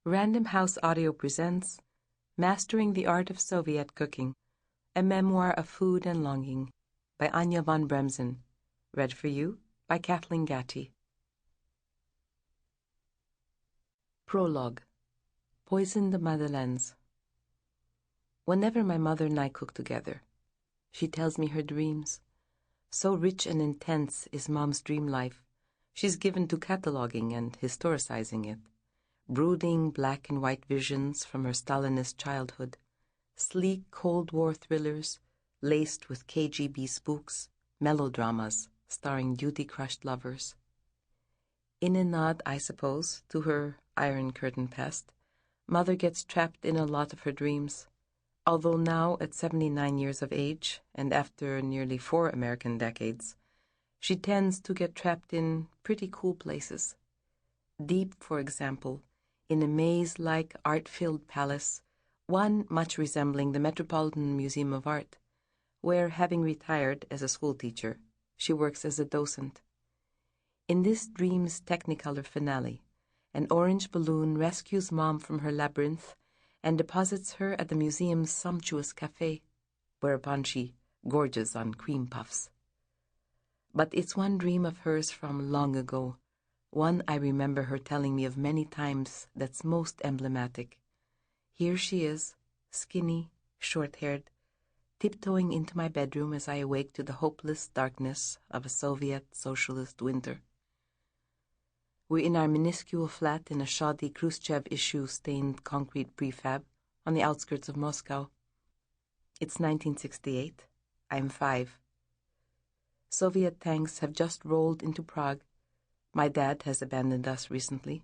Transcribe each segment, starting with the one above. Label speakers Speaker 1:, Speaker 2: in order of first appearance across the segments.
Speaker 1: Random House Audio presents Mastering the Art of Soviet Cooking, a memoir of food and longing, by Anya Von Bremzen, read for you by Kathleen Gati. Prologue. Poisoned Madeleines. Whenever my mother and I cook together, she tells me her dreams. So rich and intense is Mom's dream life, she's given to cataloging and historicizing it, brooding black and white visions from her Stalinist childhood, sleek Cold War thrillers laced with KGB spooks, melodramas starring duty-crushed lovers. In a nod, I suppose, to her Iron Curtain past, Mother gets trapped in a lot of her dreams, although now at 79 years of age and after nearly 4 American decades, she tends to get trapped in pretty cool places. Deep, for example, in a maze-like art-filled palace, one much resembling the Metropolitan Museum of Art, where, having retired as a schoolteacher, she works as a docent. In this dream's Technicolor finale, an orange balloon rescues Mom from her labyrinth and deposits her at the museum's sumptuous cafe, whereupon she gorges on cream puffs. But it's one dream of hers from long ago, one I remember her telling me of many times, that's most emblematic. Here she is, skinny, short-haired, tiptoeing into my bedroom as I awake to the hopeless darkness of a Soviet socialist winter. We're in our minuscule flat in a shoddy Khrushchev issue-stained concrete prefab on the outskirts of Moscow. It's 1968. I'm 5. Soviet tanks have just rolled into Prague. My dad has abandoned us recently,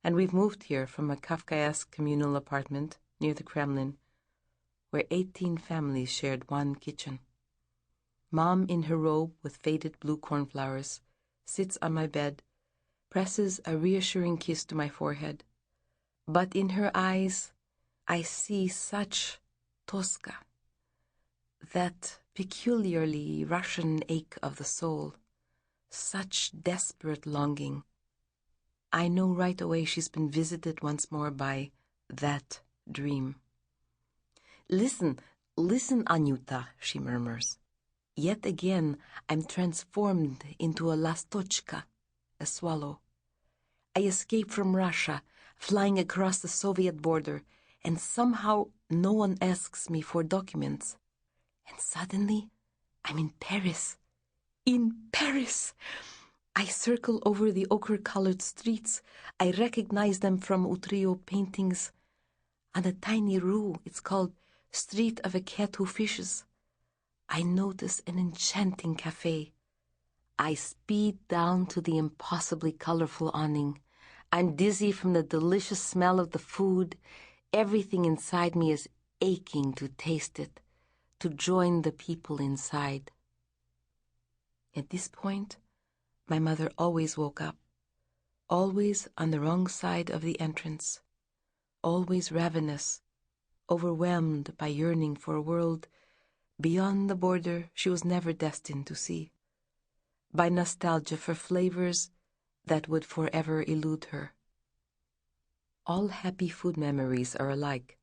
Speaker 1: and we've moved here from a Kafkaesque communal apartment near the Kremlin, where 18 families shared one kitchen. Mom, in her robe with faded blue cornflowers, sits on my bed, presses a reassuring kiss to my forehead. But in her eyes, I see such toska, that peculiarly Russian ache of the soul, such desperate longing. I know right away she's been visited once more by that dream. Listen, Anyuta, she murmurs. Yet again I'm transformed into a lastochka, a swallow. I escape from Russia, flying across the Soviet border, and somehow no one asks me for documents. And suddenly, I'm in Paris. In Paris! I circle over the ochre-colored streets. I recognize them from Utrecht paintings. On a tiny rue, it's called Street of a Cat Who Fishes. I notice an enchanting cafe. I speed down to the impossibly colorful awning. I'm dizzy from the delicious smell of the food. Everything inside me is aching to taste it, to join the people inside. At this point, my mother always woke up, always on the wrong side of the entrance, always ravenous, overwhelmed by yearning for a world beyond the border she was never destined to see, by nostalgia for flavors that would forever elude her. All happy food memories are alike.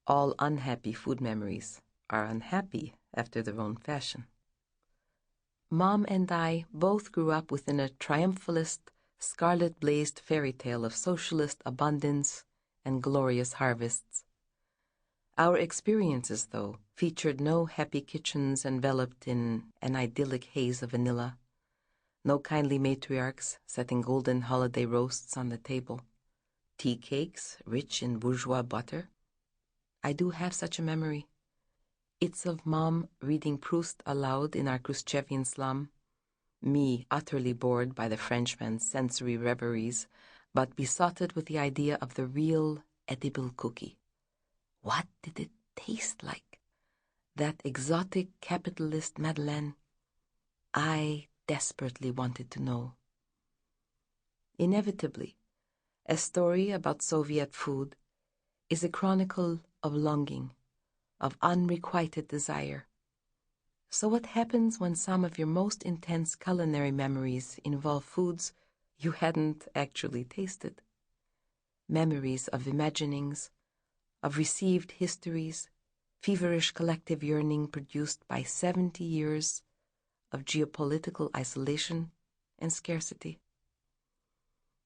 Speaker 1: All unhappy food memories are unhappy after their own fashion. Mom and I both grew up within a triumphalist, scarlet-blazed fairy tale of socialist abundance and glorious harvests. Our experiences, though, featured no happy kitchens enveloped in an idyllic haze of vanilla, no kindly matriarchs setting golden holiday roasts on the table, tea cakes rich in bourgeois butter. I do have such a memory. It's of Mom reading Proust aloud in our Khrushchevian slum, me utterly bored by the Frenchman's sensory reveries, but besotted with the idea of the real edible cookie. What did it taste like? That exotic capitalist Madeleine? I desperately wanted to know. Inevitably, a story about Soviet food is a chronicle of longing, of unrequited desire. So what happens when some of your most intense culinary memories involve foods you hadn't actually tasted? memories of imaginings, of received histories, feverish collective yearning produced by 70 years of geopolitical isolation and scarcity.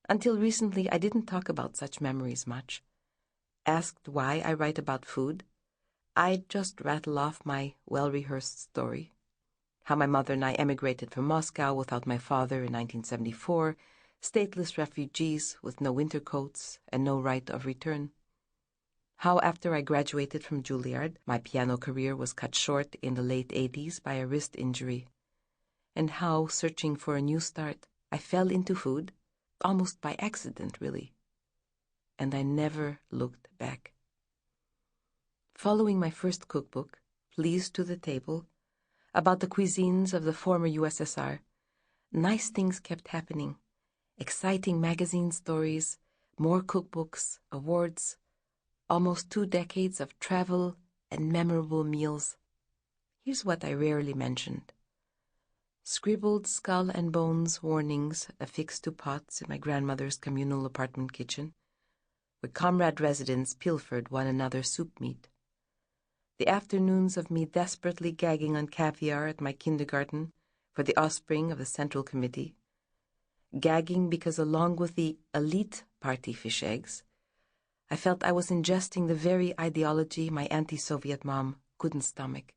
Speaker 1: Until recently, I didn't talk about such memories much. Asked why I write about food, I'd just rattle off my well-rehearsed story. How my mother and I emigrated from Moscow without my father in 1974, stateless refugees with no winter coats and no right of return. How after I graduated from Juilliard, my piano career was cut short in the late 80s by a wrist injury. And how, searching for a new start, I fell into food, almost by accident, really. And I never looked back. Following my first cookbook, Pleased to the Table, about the cuisines of the former USSR, nice things kept happening. Exciting magazine stories, more cookbooks, awards, almost 2 decades of travel and memorable meals. Here's what I rarely mentioned. Scribbled skull and bones warnings affixed to pots in my grandmother's communal apartment kitchen, where comrade residents pilfered one another's soup meat. The afternoons of me desperately gagging on caviar at my kindergarten for the offspring of the Central Committee, gagging because along with the elite party fish eggs, I felt I was ingesting the very ideology my anti-Soviet mom couldn't stomach.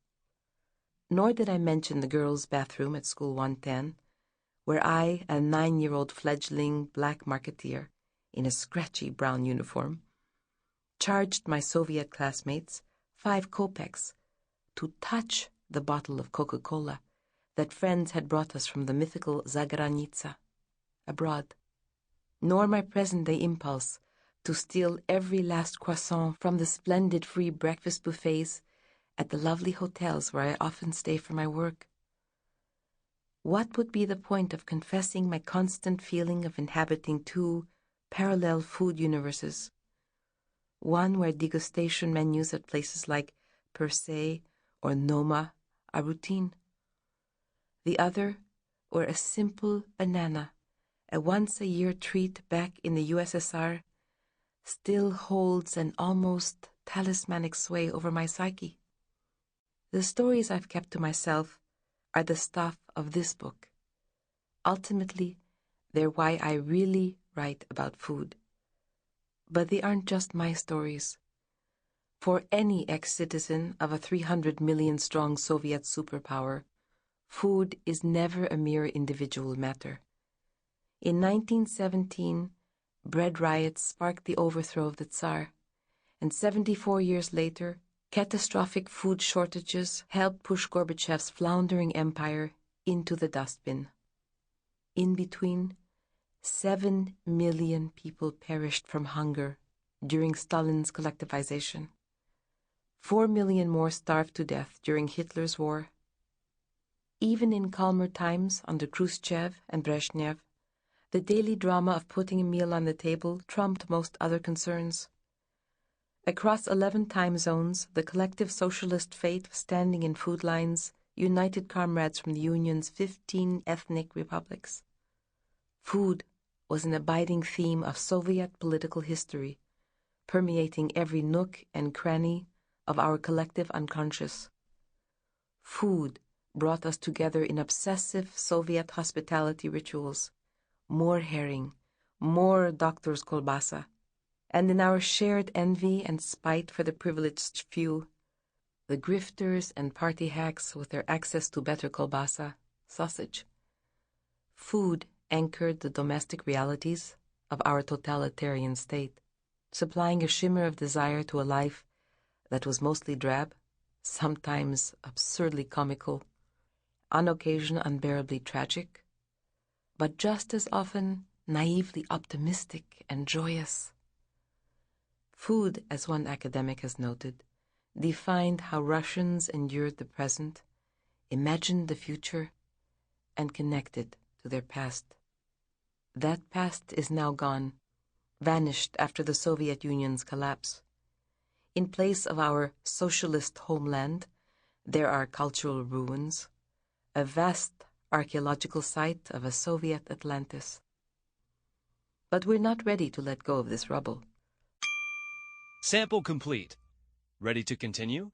Speaker 1: Nor did I mention the girls' bathroom at School 110, where I, a 9-year-old fledgling black-marketeer in a scratchy brown uniform, charged my Soviet classmates 5 kopecks to touch the bottle of Coca-Cola that friends had brought us from the mythical Zagranitsa, abroad. Nor my present-day impulse to steal every last croissant from the splendid free breakfast buffets at the lovely hotels where I often stay for my work. What would be the point of confessing my constant feeling of inhabiting 2 parallel food universes? One where degustation menus at places like Per Se or Noma are routine. The other where a simple banana, a once-a-year treat back in the USSR, still holds an almost talismanic sway over my psyche. The stories I've kept to myself are the stuff of this book. Ultimately, they're why I really write about food. But they aren't just my stories. For any ex-citizen of a 300 million strong Soviet superpower, food is never a mere individual matter. In 1917, bread riots sparked the overthrow of the Tsar, and 74 years later, catastrophic food shortages helped push Gorbachev's floundering empire into the dustbin. In between, 7 million people perished from hunger during Stalin's collectivization. 4 million more starved to death during Hitler's war. Even in calmer times under Khrushchev and Brezhnev, the daily drama of putting a meal on the table trumped most other concerns. Across 11 time zones, the collective socialist fate of standing in food lines united comrades from the Union's 15 ethnic republics. Food was an abiding theme of Soviet political history, permeating every nook and cranny of our collective unconscious. Food brought us together in obsessive Soviet hospitality rituals, more herring, more doctor's kolbasa, and in our shared envy and spite for the privileged few, the grifters and party hacks with their access to better kolbasa, sausage. Food anchored the domestic realities of our totalitarian state, supplying a shimmer of desire to a life that was mostly drab, sometimes absurdly comical, on occasion unbearably tragic, but just as often naively optimistic and joyous. Food, as one academic has noted, defined how Russians endured the present, imagined the future, and connected to their past. That past is now gone, vanished after the Soviet Union's collapse. In place of our socialist homeland, there are cultural ruins, a vast archaeological site of a Soviet Atlantis. But we're not ready to let go of this rubble.
Speaker 2: Sample complete. Ready to continue?